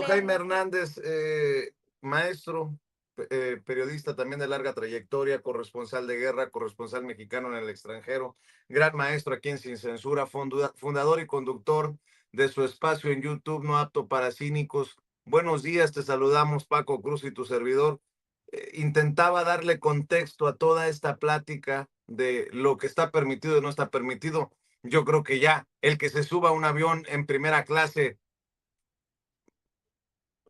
querido Jaime Hernández, maestro, periodista también de larga trayectoria, corresponsal de guerra, corresponsal mexicano en el extranjero, gran maestro aquí en Sin Censura, fundador y conductor de su espacio en YouTube No Apto para Cínicos. Buenos días, te saludamos Paco Cruz y tu servidor. Intentaba darle contexto a toda esta plática de lo que está permitido y no está permitido. Yo creo que ya el que se suba a un avión en primera clase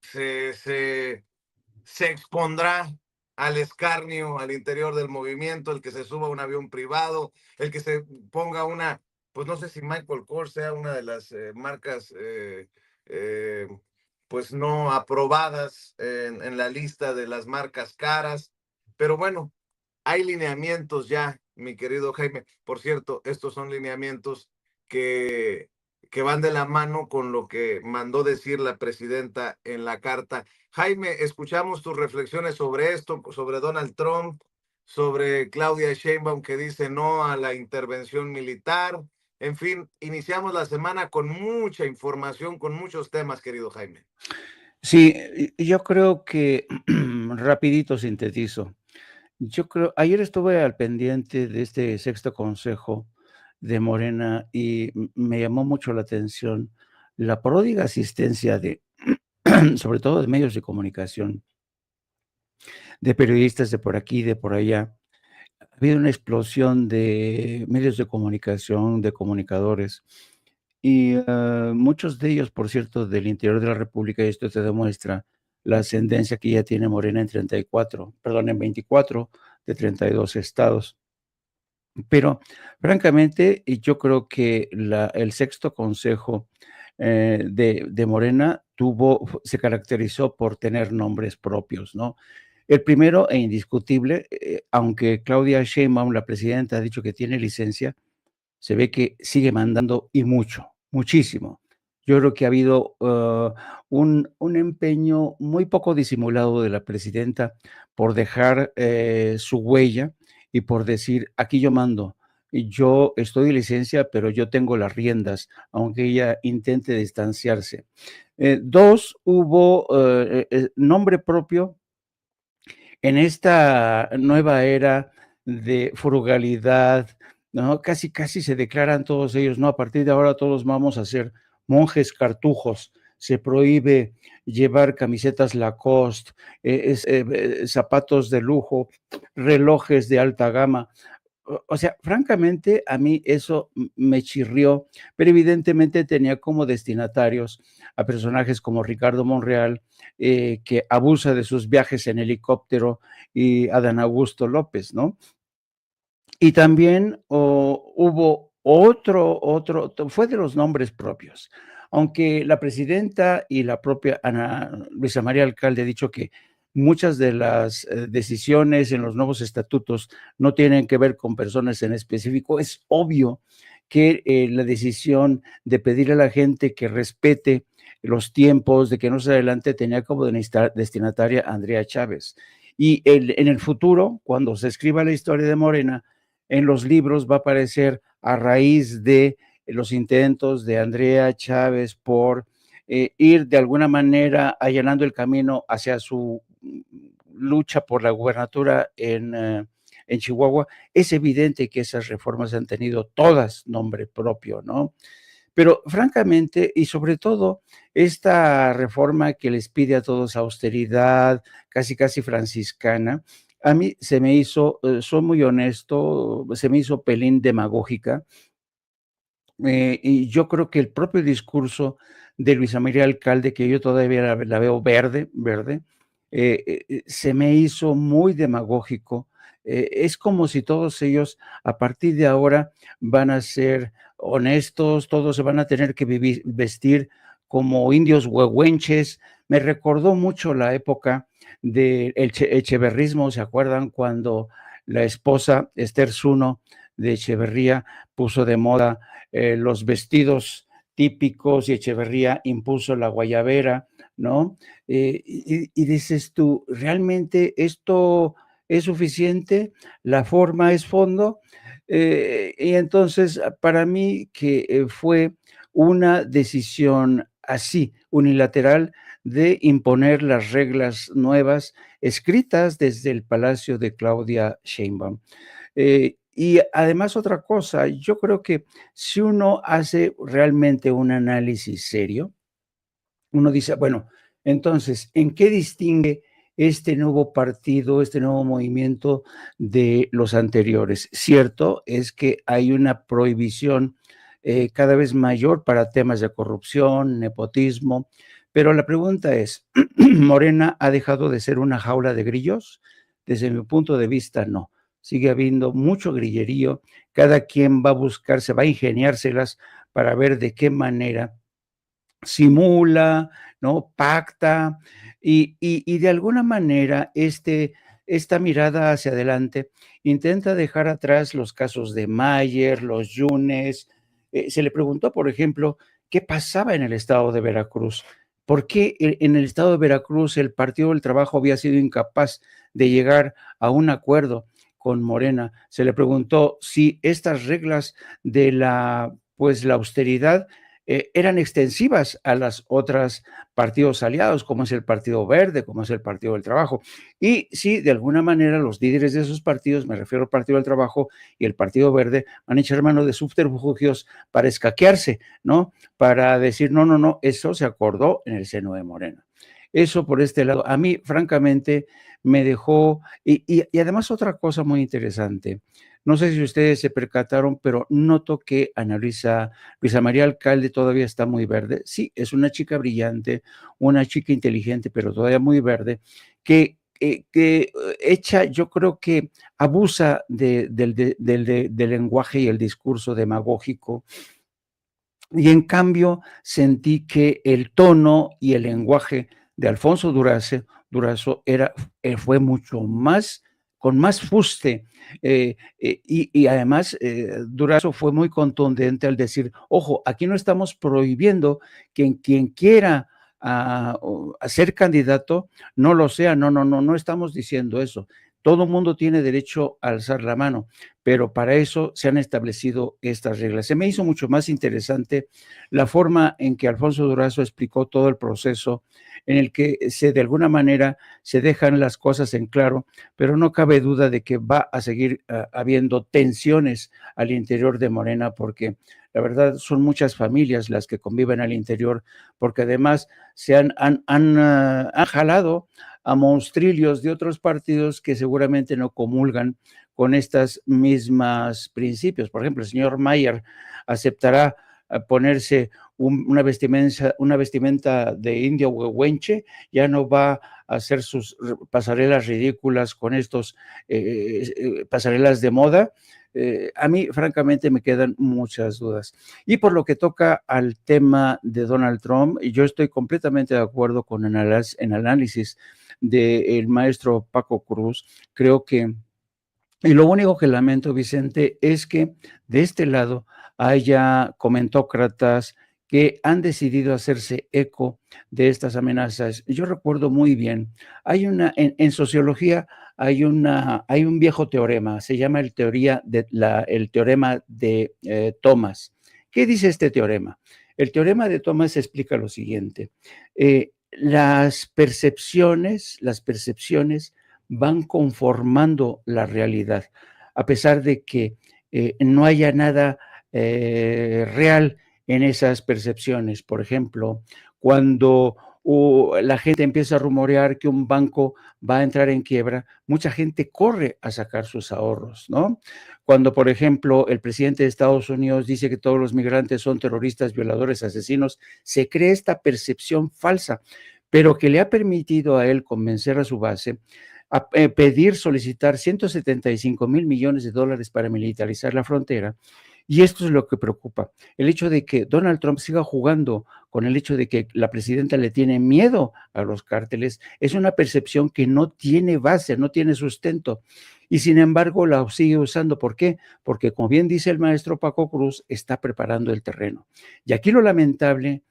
se, se, se expondrá al escarnio al interior del movimiento, el que se suba a un avión privado, el que se ponga una, pues no sé si Michael Kors sea una de las marcas eh, pues no aprobadas en la lista de las marcas caras, pero bueno, hay lineamientos ya, mi querido Jaime. Por cierto, estos son lineamientos que, que van de la mano con lo que mandó decir la presidenta en la carta. Jaime, escuchamos tus reflexiones sobre esto, sobre Donald Trump, sobre Claudia Sheinbaum que dice no a la intervención militar. En fin, iniciamos la semana con mucha información, con muchos temas, querido Jaime. Sí, yo creo que rapidito sintetizo. Yo creo, ayer estuve al pendiente de este sexto consejo de Morena y me llamó mucho la atención la pródiga asistencia de, sobre todo de medios de comunicación, de periodistas de por aquí, de por allá. Ha habido una explosión de medios de comunicación, de comunicadores, y muchos de ellos, por cierto, del interior de la República, y esto te demuestra la ascendencia que ya tiene Morena en 34, perdón, en 24 de 32 estados. Pero francamente, yo creo que el sexto consejo de Morena se caracterizó por tener nombres propios, ¿no? El primero e indiscutible, aunque Claudia Sheinbaum, la presidenta, ha dicho que tiene licencia, se ve que sigue mandando y mucho, muchísimo. Yo creo que ha habido un empeño muy poco disimulado de la presidenta por dejar su huella y por decir, aquí yo mando, y yo estoy de licencia, pero yo tengo las riendas, aunque ella intente distanciarse. Dos, hubo nombre propio en esta nueva era de frugalidad, ¿no? Casi, casi se declaran todos ellos, no, a partir de ahora todos vamos a ser monjes cartujos, se prohíbe llevar camisetas Lacoste, zapatos de lujo, relojes de alta gama. O sea, francamente, a mí eso me chirrió, pero evidentemente tenía como destinatarios a personajes como Ricardo Monreal, que abusa de sus viajes en helicóptero, y Adán Augusto López, ¿no? Y también hubo fue de los nombres propios, aunque la presidenta y la propia Luisa María Alcalde ha dicho que muchas de las decisiones en los nuevos estatutos no tienen que ver con personas en específico. Es obvio que la decisión de pedirle a la gente que respete los tiempos, de que no se adelante, tenía como destinataria a Andrea Chávez. Y en el futuro, cuando se escriba la historia de Morena, en los libros va a aparecer a raíz de los intentos de Andrea Chávez por ir de alguna manera allanando el camino hacia su lucha por la gubernatura en Chihuahua. Es evidente que esas reformas han tenido todas nombre propio, ¿no? Pero francamente, y sobre todo, esta reforma que les pide a todos austeridad, casi casi franciscana, a mí se me hizo, soy muy honesto, se me hizo pelín demagógica, y yo creo que el propio discurso de Luisa María Alcalde, que yo todavía la veo verde, se me hizo muy demagógico. Es como si todos ellos, a partir de ahora, van a ser honestos, todos se van a tener que vestir como indios huehuenches. Me recordó mucho la época del echeverrismo, ¿se acuerdan? Cuando la esposa Esther Zuno de Echeverría puso de moda los vestidos típicos y Echeverría impuso la guayabera, ¿no? Y dices tú, ¿realmente esto es suficiente? ¿La forma es fondo? Y entonces, para mí que fue una decisión así, unilateral, de imponer las reglas nuevas escritas desde el palacio de Claudia Sheinbaum. Y además otra cosa, yo creo que si uno hace realmente un análisis serio, uno dice, bueno, entonces, ¿en qué distingue este nuevo partido, este nuevo movimiento de los anteriores? Cierto es que hay una prohibición cada vez mayor para temas de corrupción, nepotismo, pero la pregunta es, ¿Morena ha dejado de ser una jaula de grillos? Desde mi punto de vista, no. Sigue habiendo mucho grillerío, cada quien va a buscar, se va a ingeniárselas para ver de qué manera simula, ¿no? Pacta y de alguna manera esta mirada hacia adelante intenta dejar atrás los casos de Mayer, los Yunes. Se le preguntó, por ejemplo, qué pasaba en el estado de Veracruz. ¿Por qué en el estado de Veracruz el Partido del Trabajo había sido incapaz de llegar a un acuerdo con Morena? Se le preguntó si estas reglas de pues, la austeridad eran extensivas a las otras partidos aliados, como es el Partido Verde, como es el Partido del Trabajo. Y sí, de alguna manera los líderes de esos partidos, me refiero al Partido del Trabajo y el Partido Verde, van a echar mano de subterfugios para escaquearse, ¿no? Para decir, no, no, no, eso se acordó en el seno de Morena. Eso por este lado, a mí francamente me dejó, y además otra cosa muy interesante, no sé si ustedes se percataron, pero noto que Luisa María Alcalde todavía está muy verde. Sí, es una chica brillante, una chica inteligente, pero todavía muy verde, que echa, yo creo que abusa del lenguaje y el discurso demagógico. Y en cambio sentí que el tono y el lenguaje de Alfonso Durazo fue mucho más, con más fuste, y además Durazo fue muy contundente al decir, ojo, aquí no estamos prohibiendo que quien quiera a ser candidato no lo sea, no, no, no, no estamos diciendo eso. Todo mundo tiene derecho a alzar la mano, pero para eso se han establecido estas reglas. Se me hizo mucho más interesante la forma en que Alfonso Durazo explicó todo el proceso, en el que de alguna manera se dejan las cosas en claro, pero no cabe duda de que va a seguir habiendo tensiones al interior de Morena, porque la verdad son muchas familias las que conviven al interior, porque además se han jalado a monstrillos de otros partidos que seguramente no comulgan con estas mismas principios. Por ejemplo, el señor Mayer aceptará ponerse una vestimenta de indio huehuenche, ya no va a hacer sus pasarelas ridículas con estos pasarelas de moda. A mí, francamente, me quedan muchas dudas. Y por lo que toca al tema de Donald Trump, yo estoy completamente de acuerdo con el análisis del maestro Paco Cruz. Creo que y lo único que lamento, Vicente, es que de este lado haya comentócratas que han decidido hacerse eco de estas amenazas. Yo recuerdo muy bien, en sociología hay un viejo teorema, se llama el teorema de Thomas. ¿Qué dice este teorema? El teorema de Thomas explica lo siguiente: las percepciones van conformando la realidad, a pesar de que no haya nada real en esas percepciones. Por ejemplo, cuando la gente empieza a rumorear que un banco va a entrar en quiebra, mucha gente corre a sacar sus ahorros, ¿no? Cuando, por ejemplo, el presidente de Estados Unidos dice que todos los migrantes son terroristas, violadores, asesinos, se cree esta percepción falsa, pero que le ha permitido a él convencer a su base a solicitar 175 mil millones de dólares para militarizar la frontera. Y esto es lo que preocupa, el hecho de que Donald Trump siga jugando con el hecho de que la presidenta le tiene miedo a los cárteles, es una percepción que no tiene base, no tiene sustento, y sin embargo la sigue usando. ¿Por qué? Porque, como bien dice el maestro Paco Cruz, está preparando el terreno. Y aquí lo lamentable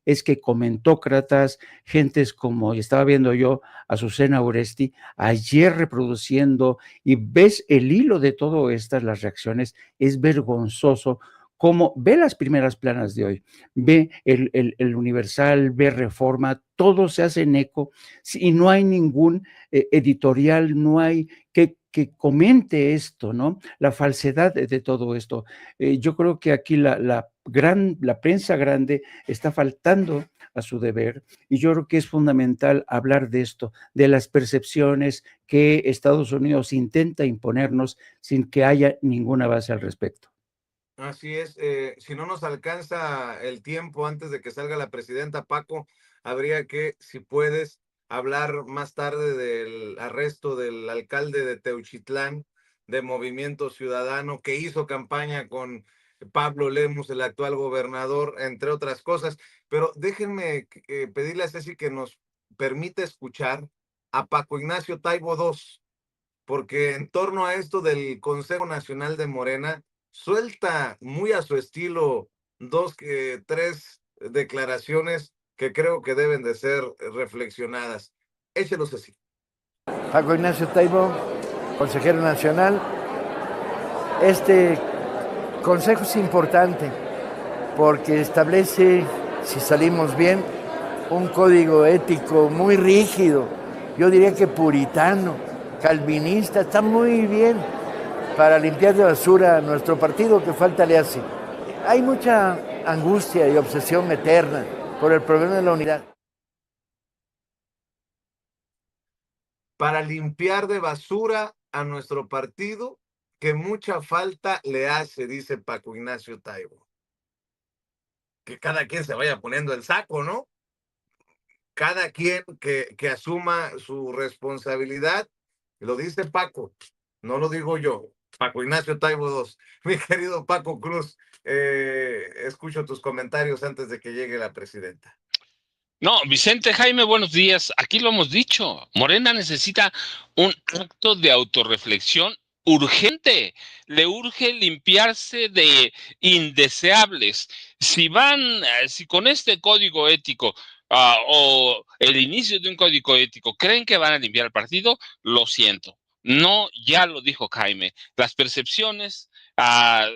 es que comentócratas, gentes como, y estaba viendo yo a Azucena Oresti ayer reproduciendo, y ves el hilo de todo estas, las reacciones, es vergonzoso como ve las primeras planas de hoy, ve el Universal, ve Reforma, todos se hacen eco y no hay ningún editorial, no hay que comente esto, ¿no? La falsedad de todo esto. Yo creo que aquí la prensa grande está faltando a su deber y yo creo que es fundamental hablar de esto, de las percepciones que Estados Unidos intenta imponernos sin que haya ninguna base al respecto. Así es, si no nos alcanza el tiempo antes de que salga la presidenta, Paco, habría que, si puedes, hablar más tarde del arresto del alcalde de Teuchitlán, de Movimiento Ciudadano, que hizo campaña con Pablo Lemus, el actual gobernador, entre otras cosas. Pero déjenme pedirle a Ceci que nos permita escuchar a Paco Ignacio Taibo II, porque en torno a esto del Consejo Nacional de Morena, suelta muy a su estilo tres declaraciones que creo que deben de ser reflexionadas. Échelos así. Paco Ignacio Taibo, consejero nacional. Este consejo es importante porque establece, si salimos bien, un código ético muy rígido, yo diría que puritano, calvinista, está muy bien para limpiar de basura a nuestro partido, que falta le hace. Hay mucha angustia y obsesión eterna por el problema de la unidad. Para limpiar de basura a nuestro partido, que mucha falta le hace, dice Paco Ignacio Taibo. Que cada quien se vaya poniendo el saco, ¿no? Cada quien que asuma su responsabilidad, lo dice Paco, no lo digo yo, Paco Ignacio Taibo II. Mi querido Paco Cruz, escucho tus comentarios antes de que llegue la presidenta. No, Vicente, Jaime, buenos días. Aquí lo hemos dicho. Morena necesita un acto de autorreflexión urgente. Le urge limpiarse de indeseables. Si con este código ético o el inicio de un código ético creen que van a limpiar el partido, lo siento. No, ya lo dijo Jaime. Las percepciones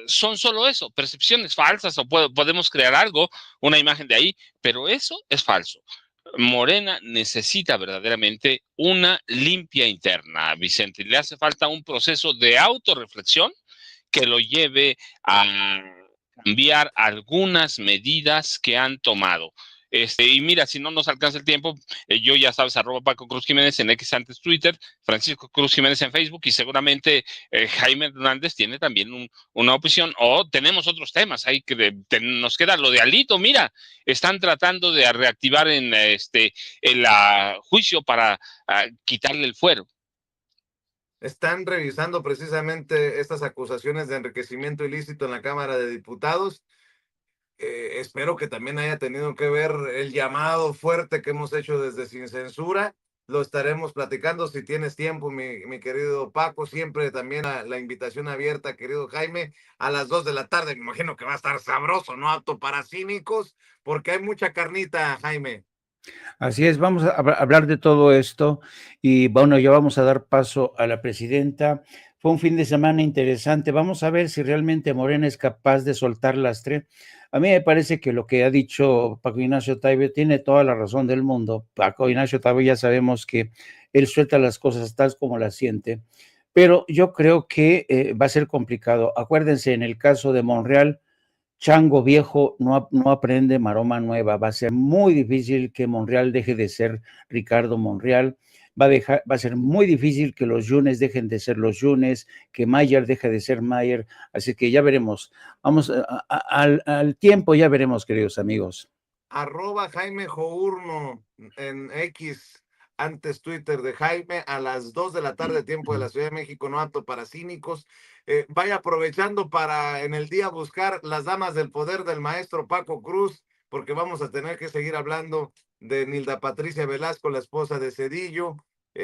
son solo eso, percepciones falsas, o podemos crear algo, una imagen de ahí, pero eso es falso. Morena necesita verdaderamente una limpia interna, Vicente. Le hace falta un proceso de autorreflexión que lo lleve a cambiar algunas medidas que han tomado. Y mira, si no nos alcanza el tiempo, yo ya sabes, @Paco Cruz Jiménez en X, antes Twitter, Francisco Cruz Jiménez en Facebook, y seguramente Jaime Hernández tiene también una opción, o tenemos otros temas ahí que nos queda lo de Alito. Mira, están tratando de reactivar en el juicio para quitarle el fuero. Están revisando precisamente estas acusaciones de enriquecimiento ilícito en la Cámara de Diputados. Espero que también haya tenido que ver el llamado fuerte que hemos hecho desde Sin Censura. Lo estaremos platicando si tienes tiempo, mi querido Paco. Siempre también la invitación abierta, querido Jaime, a las 2 de la tarde. Me imagino que va a estar sabroso, no apto para cínicos, porque hay mucha carnita, Jaime. Así es, vamos a hablar de todo esto y bueno, ya vamos a dar paso a la presidenta. Fue un fin de semana interesante. Vamos a ver si realmente Morena es capaz de soltar lastre. A mí me parece que lo que ha dicho Paco Ignacio Taibo tiene toda la razón del mundo. Paco Ignacio Taibo ya sabemos que él suelta las cosas tal como las siente, pero yo creo que va a ser complicado. Acuérdense, en el caso de Monreal, chango viejo no aprende maroma nueva. Va a ser muy difícil que Monreal deje de ser Ricardo Monreal. Va a ser muy difícil que los Yunes dejen de ser los Yunes, que Mayer deje de ser Mayer. Así que ya veremos. Vamos al tiempo, ya veremos, queridos amigos. @Jaime Journo en X, antes Twitter de Jaime, a las 2 de la tarde, tiempo de la Ciudad de México, no apto para cínicos. Vaya aprovechando para en el día buscar Las Damas del Poder del maestro Paco Cruz, porque vamos a tener que seguir hablando de Nilda Patricia Velasco, la esposa de Cedillo.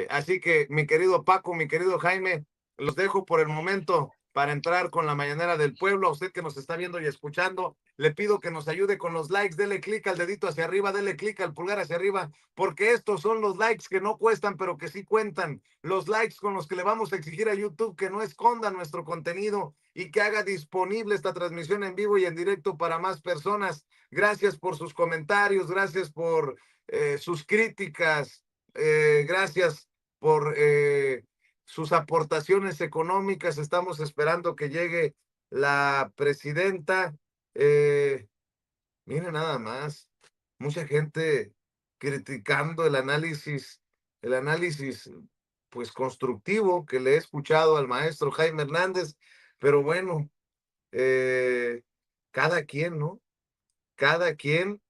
Así que, mi querido Paco, mi querido Jaime, los dejo por el momento. para entrar con la mañanera del pueblo. A usted que nos está viendo y escuchando, le pido que nos ayude con los likes. Dele clic al dedito hacia arriba, dele clic al pulgar hacia arriba, porque estos son los likes que no cuestan, pero que sí cuentan. Los likes con los que le vamos a exigir a YouTube que no esconda nuestro contenido y que haga disponible esta transmisión en vivo y en directo para más personas. Gracias por sus comentarios, gracias por sus críticas, gracias por sus aportaciones económicas. Estamos esperando que llegue la presidenta. Mire nada más, mucha gente criticando el análisis pues constructivo que le he escuchado al maestro Jaime Hernández, pero bueno, cada quien, ¿no? Cada quien